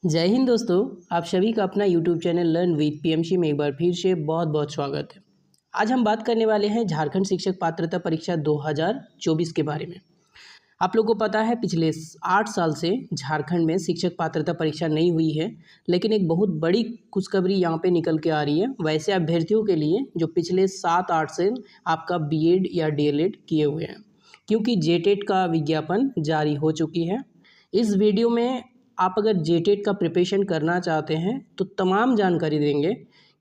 जय हिंद दोस्तों। आप सभी का अपना YouTube channel learn with PMC में एक बार फिर से बहुत बहुत स्वागत है। आज हम बात करने वाले हैं झारखंड शिक्षक पात्रता परीक्षा 2024 के बारे में। आप लोगों को पता है पिछले 8 साल से झारखंड में शिक्षक पात्रता परीक्षा नहीं हुई है, लेकिन एक बहुत बड़ी खुशखबरी यहाँ पे निकल के आ रही है वैसे अभ्यर्थियों के लिए जो पिछले 7-8 से आपका बीएड या डीएलएड किए हुए हैं, क्योंकि जेटेट का विज्ञापन जारी हो चुकी है। इस वीडियो में आप अगर जेटेट का प्रिपरेशन करना चाहते हैं तो तमाम जानकारी देंगे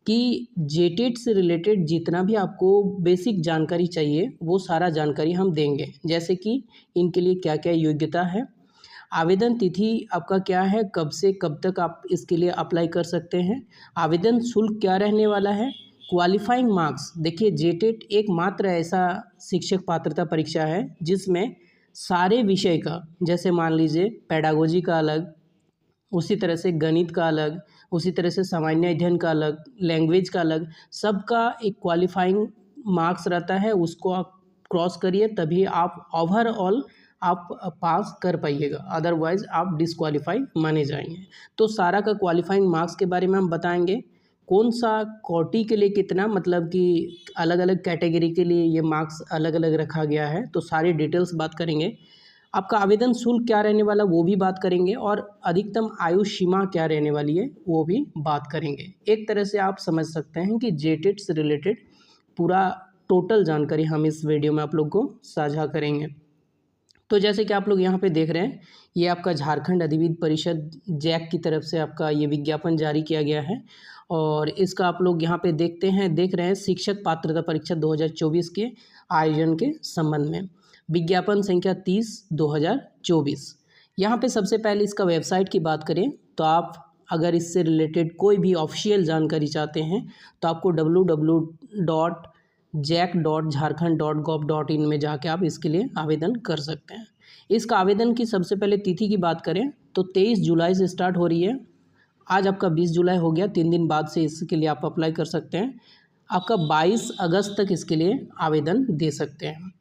कि जेटेट से रिलेटेड जितना भी आपको बेसिक जानकारी चाहिए वो सारा जानकारी हम देंगे, जैसे कि इनके लिए क्या क्या योग्यता है, आवेदन तिथि आपका क्या है, कब से कब तक आप इसके लिए अप्लाई कर सकते हैं, आवेदन शुल्क क्या रहने वाला है, क्वालिफाइंग मार्क्स। देखिए जेटेट एकमात्र ऐसा शिक्षक पात्रता परीक्षा है जिसमें सारे विषय का, जैसे मान लीजिए पेडागोजी का अलग, उसी तरह से गणित का अलग, उसी तरह से सामान्य अध्ययन का अलग, लैंग्वेज का अलग, सबका एक क्वालिफाइंग मार्क्स रहता है। उसको आप क्रॉस करिए तभी आप ओवरऑल आप पास कर पाइएगा, अदरवाइज़ आप डिसक्वालीफाई माने जाएंगे। तो सारा का क्वालिफाइंग मार्क्स के बारे में हम बताएंगे, कौन सा कोटि के लिए कितना, मतलब कि अलग अलग कैटेगरी के लिए ये मार्क्स अलग अलग रखा गया है, तो सारी डिटेल्स बात करेंगे। आपका आवेदन शुल्क क्या रहने वाला वो भी बात करेंगे, और अधिकतम आयु सीमा क्या रहने वाली है वो भी बात करेंगे। एक तरह से आप समझ सकते हैं कि जेटेट से रिलेटेड पूरा टोटल जानकारी हम इस वीडियो में आप लोग को साझा करेंगे। तो जैसे कि आप लोग यहाँ पे देख रहे हैं, ये आपका झारखंड अधिविद्य परिषद जैक की तरफ से आपका ये विज्ञापन जारी किया गया है, और इसका आप लोग यहाँ पे देख रहे हैं शिक्षक पात्रता परीक्षा 2024 के आयोजन के संबंध में विज्ञापन संख्या 30/2024। यहाँ पे सबसे पहले इसका वेबसाइट की बात करें तो आप अगर इससे रिलेटेड कोई भी ऑफिशियल जानकारी चाहते हैं तो आपको www.jac.jharkhand.gov.in में जाके आप इसके लिए आवेदन कर सकते हैं। इसका आवेदन की सबसे पहले तिथि की बात करें तो 23 जुलाई से स्टार्ट हो रही है। आज आपका 20 जुलाई हो गया, 3 दिन बाद से इसके लिए आप अप्लाई कर सकते हैं। आपका 22 अगस्त तक इसके लिए आवेदन दे सकते हैं।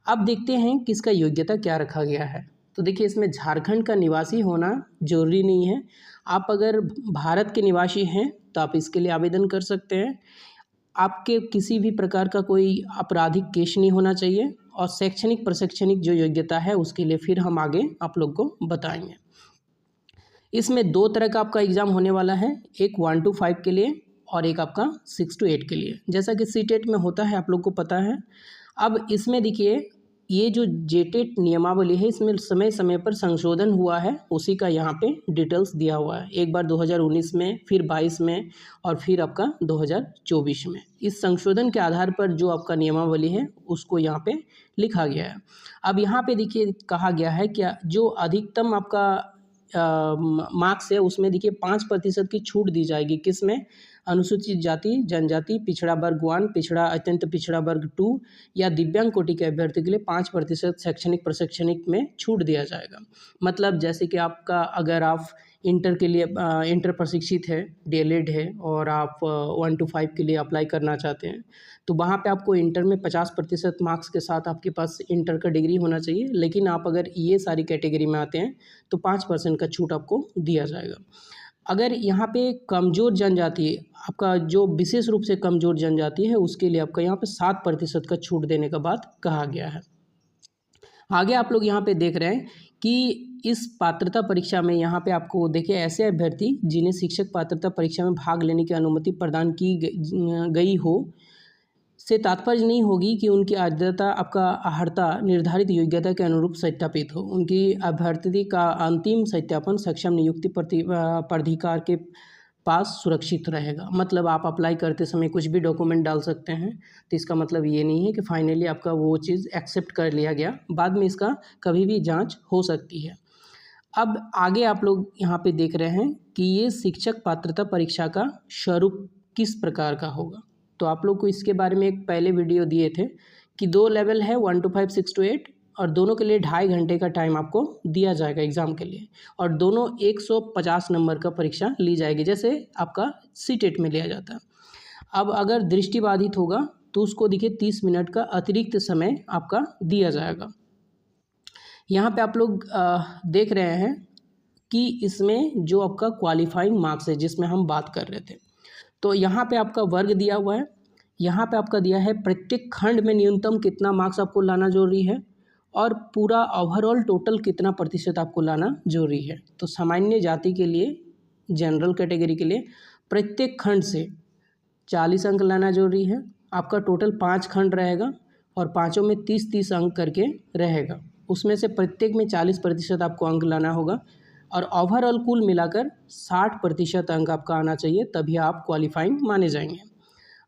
अब देखते हैं कि इसका योग्यता क्या रखा गया है। तो देखिए इसमें झारखंड का निवासी होना जरूरी नहीं है। आप अगर भारत के निवासी हैं तो आप इसके लिए आवेदन कर सकते हैं। आपके किसी भी प्रकार का कोई आपराधिक केस नहीं होना चाहिए, और शैक्षणिक प्रशैक्षणिक जो योग्यता है उसके लिए फिर हम आगे आप लोग को बताएंगे। इसमें 2 तरह का आपका एग्ज़ाम होने वाला है, एक 1 to 5 के लिए और एक आपका 6 to 8 के लिए, जैसा कि सीटेट में होता है आप लोग को पता है। अब इसमें देखिए ये जो जेटेट नियमावली है इसमें समय समय पर संशोधन हुआ है, उसी का यहाँ पे डिटेल्स दिया हुआ है। एक बार 2019 में, फिर 22 में, और फिर आपका 2024 में। इस संशोधन के आधार पर जो आपका नियमावली है उसको यहाँ पे लिखा गया है। अब यहाँ पे देखिए कहा गया है कि जो अधिकतम आपका मार्क्स है उसमें देखिए 5% की छूट दी जाएगी। किस में? अनुसूचित जाति जनजाति, पिछड़ा वर्ग 1, पिछड़ा अत्यंत पिछड़ा वर्ग 2 या दिव्यांग कोटि के अभ्यर्थी के लिए 5% शैक्षणिक प्रशैक्षणिक में छूट दिया जाएगा। मतलब जैसे कि आपका अगर आप इंटर के लिए इंटर प्रशिक्षित है, डीएलएड है, और आप 1 to 5 के लिए अप्लाई करना चाहते हैं तो वहाँ पे आपको इंटर में 50% मार्क्स के साथ आपके पास इंटर का डिग्री होना चाहिए। लेकिन आप अगर ये सारी कैटेगरी में आते हैं तो 5% का छूट आपको दिया जाएगा। अगर यहाँ पे कमज़ोर जनजाति, आपका जो विशेष रूप से कमज़ोर जनजाति है उसके लिए आपका यहाँ पे 7% का छूट देने का बात कहा गया है। आगे आप लोग यहाँ पे देख रहे हैं कि इस पात्रता परीक्षा में यहाँ पे आपको देखिए ऐसे अभ्यर्थी जिन्हें शिक्षक पात्रता परीक्षा में भाग लेने की अनुमति प्रदान की गई हो से तात्पर्य नहीं होगी कि उनकी आर्द्रता आपका अर्हता निर्धारित योग्यता के अनुरूप सत्यापित हो। उनकी अभ्यर्थी का अंतिम सत्यापन सक्षम नियुक्ति प्राधिकार के पास सुरक्षित रहेगा। मतलब आप अप्लाई करते समय कुछ भी डॉक्यूमेंट डाल सकते हैं, तो इसका मतलब ये नहीं है कि फाइनली आपका वो चीज़ एक्सेप्ट कर लिया गया, बाद में इसका कभी भी जांच हो सकती है। अब आगे आप लोग यहाँ पे देख रहे हैं कि ये शिक्षक पात्रता परीक्षा का स्वरूप किस प्रकार का होगा। तो आप लोग को इसके बारे में एक पहले वीडियो दिए थे कि 2 लेवल है, 1 to 5, 6 to 8, और दोनों के लिए 2.5 घंटे का टाइम आपको दिया जाएगा एग्ज़ाम के लिए, और दोनों 150 नंबर का परीक्षा ली जाएगी जैसे आपका सीटेट में लिया जाता है। अब अगर दृष्टिबाधित होगा तो उसको देखिए 30 मिनट का अतिरिक्त समय आपका दिया जाएगा। यहाँ पे आप लोग देख रहे हैं कि इसमें जो आपका क्वालिफाइंग मार्क्स है जिसमें हम बात कर रहे थे, तो यहाँ पे आपका वर्ग दिया हुआ है, यहाँ पे आपका दिया है प्रत्येक खंड में न्यूनतम कितना मार्क्स आपको लाना जरूरी है और पूरा ओवरऑल टोटल कितना प्रतिशत आपको लाना जरूरी है। तो सामान्य जाति के लिए, जनरल कैटेगरी के लिए प्रत्येक खंड से 40 अंक लाना जरूरी है। आपका टोटल 5 खंड रहेगा और पाँचों में 30-30 अंक करके रहेगा, उसमें से प्रत्येक में 40% आपको अंक लाना होगा और ओवरऑल कुल मिलाकर 60% अंक आपका आना चाहिए, तभी आप क्वालिफाइंग माने जाएंगे।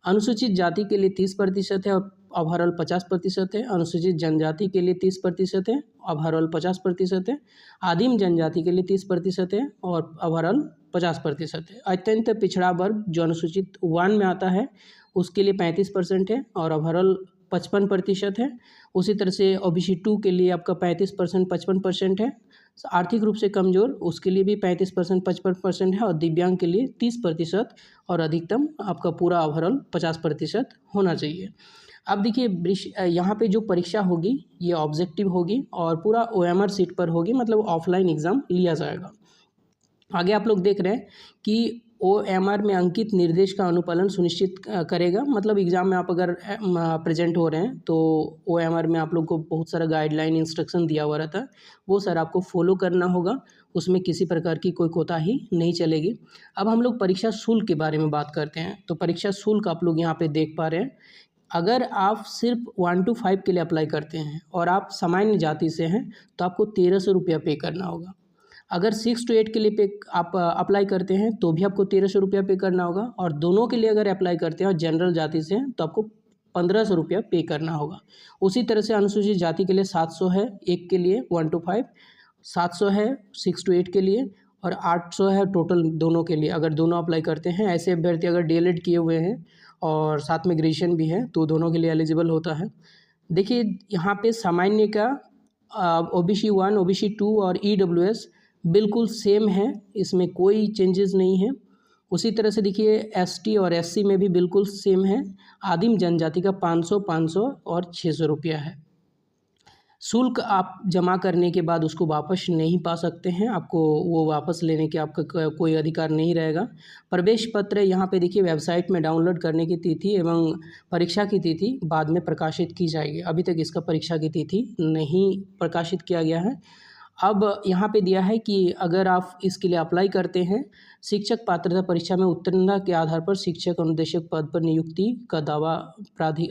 अनुसूचित जाति के लिए 30% है और ओवरऑल 50% है। अनुसूचित जनजाति के लिए 30% है, ओवरऑल 50% है। आदिम जनजाति के लिए 30% है और ओवरऑल 50% है। अत्यंत पिछड़ा वर्ग जो अनुसूचित 1 में आता है उसके लिए 35% है और ओवरऑल 55% है। उसी तरह से OBC 2 के लिए आपका 35% 55% है। आर्थिक रूप से कमज़ोर उसके लिए भी 35% 55% है और दिव्यांग के लिए 30% और अधिकतम आपका पूरा ओवरऑल 50% होना चाहिए। अब देखिए यहाँ पे जो परीक्षा होगी ये ऑब्जेक्टिव होगी और पूरा OMR सीट पर होगी, मतलब ऑफलाइन एग्ज़ाम लिया जाएगा। आगे आप लोग देख रहे हैं कि OMR में अंकित निर्देश का अनुपालन सुनिश्चित करेगा, मतलब एग्ज़ाम में आप अगर प्रेजेंट हो रहे हैं तो OMR में आप लोग को बहुत सारा गाइडलाइन इंस्ट्रक्शन दिया हुआ रहता है, वो सर आपको फॉलो करना होगा, उसमें किसी प्रकार की कोई कोताही नहीं चलेगी। अब हम लोग परीक्षा शुल्क के बारे में बात करते हैं। तो परीक्षा शुल्क आप लोग यहाँ पे देख पा रहे हैं। अगर आप सिर्फ 1 to 5 के लिए अप्लाई करते हैं और आप सामान्य जाति से हैं तो आपको 1300 रुपया पे करना होगा। अगर 6 to 8 के लिए आप अप्लाई करते हैं तो भी आपको 1300 रुपया पे करना होगा और दोनों के लिए अगर अप्लाई करते हैं और जनरल जाति से हैं तो आपको 1500 रुपया पे करना होगा। उसी तरह से अनुसूचित जाति के लिए 700 है एक के लिए 1 to 5, 700 है 6 to 8 के लिए और 800 है टोटल दोनों के लिए अगर दोनों अप्लाई करते हैं। ऐसे अभ्यर्थी अगर DLED किए हुए हैं और साथ में ग्रेजुएशन भी है तो दोनों के लिए एलिजिबल होता है। देखिए यहाँ पे सामान्य का OBC 1, OBC 2 और EWS बिल्कुल सेम है, इसमें कोई चेंजेस नहीं है। उसी तरह से देखिए ST और SC में भी बिल्कुल सेम है। आदिम जनजाति का 500, 500 और 600 रुपया है। शुल्क आप जमा करने के बाद उसको वापस नहीं पा सकते हैं, आपको वो वापस लेने के आपका कोई अधिकार नहीं रहेगा। प्रवेश पत्र यहाँ पे देखिए वेबसाइट में डाउनलोड करने की तिथि एवं परीक्षा की तिथि बाद में प्रकाशित की जाएगी। अभी तक इसका परीक्षा की तिथि नहीं प्रकाशित किया गया है। अब यहाँ पे दिया है कि अगर आप इसके लिए अप्लाई करते हैं, शिक्षक पात्रता परीक्षा में उत्तीर्णता के आधार पर शिक्षक अनुदेशक पद पर नियुक्ति का दावा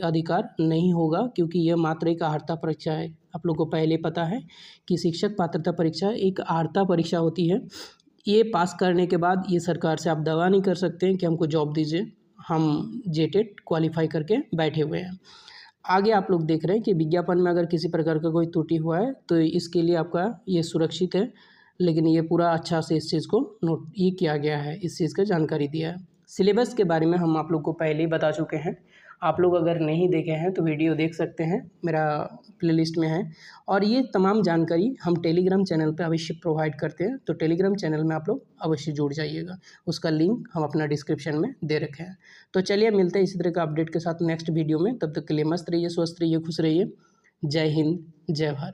अधिकार नहीं होगा, क्योंकि यह मात्र एक अर्हता परीक्षा है। आप लोग को पहले पता है कि शिक्षक पात्रता परीक्षा एक अर्हता परीक्षा होती है। ये पास करने के बाद ये सरकार से आप दावा नहीं कर सकते हैं कि हमको जॉब दीजिए, हम JTET क्वालिफाई करके बैठे हुए हैं। आगे आप लोग देख रहे हैं कि विज्ञापन में अगर किसी प्रकार का कोई त्रुटि हुआ है तो इसके लिए आपका ये सुरक्षित है, लेकिन ये पूरा अच्छा से इस चीज़ को नोट ये किया गया है, इस चीज़ का जानकारी दिया है। सिलेबस के बारे में हम आप लोग को पहले ही बता चुके हैं। आप लोग अगर नहीं देखे हैं तो वीडियो देख सकते हैं, मेरा प्लेलिस्ट में है। और ये तमाम जानकारी हम टेलीग्राम चैनल पे अवश्य प्रोवाइड करते हैं, तो टेलीग्राम चैनल में आप लोग अवश्य जुड़ जाइएगा, उसका लिंक हम अपना डिस्क्रिप्शन में दे रखे हैं। तो चलिए मिलते हैं इसी तरह का अपडेट के साथ नेक्स्ट वीडियो में। तब तक के लिए मस्त रहिए, स्वस्थ रहिए, खुश रहिए। जय हिंद, जय भारत।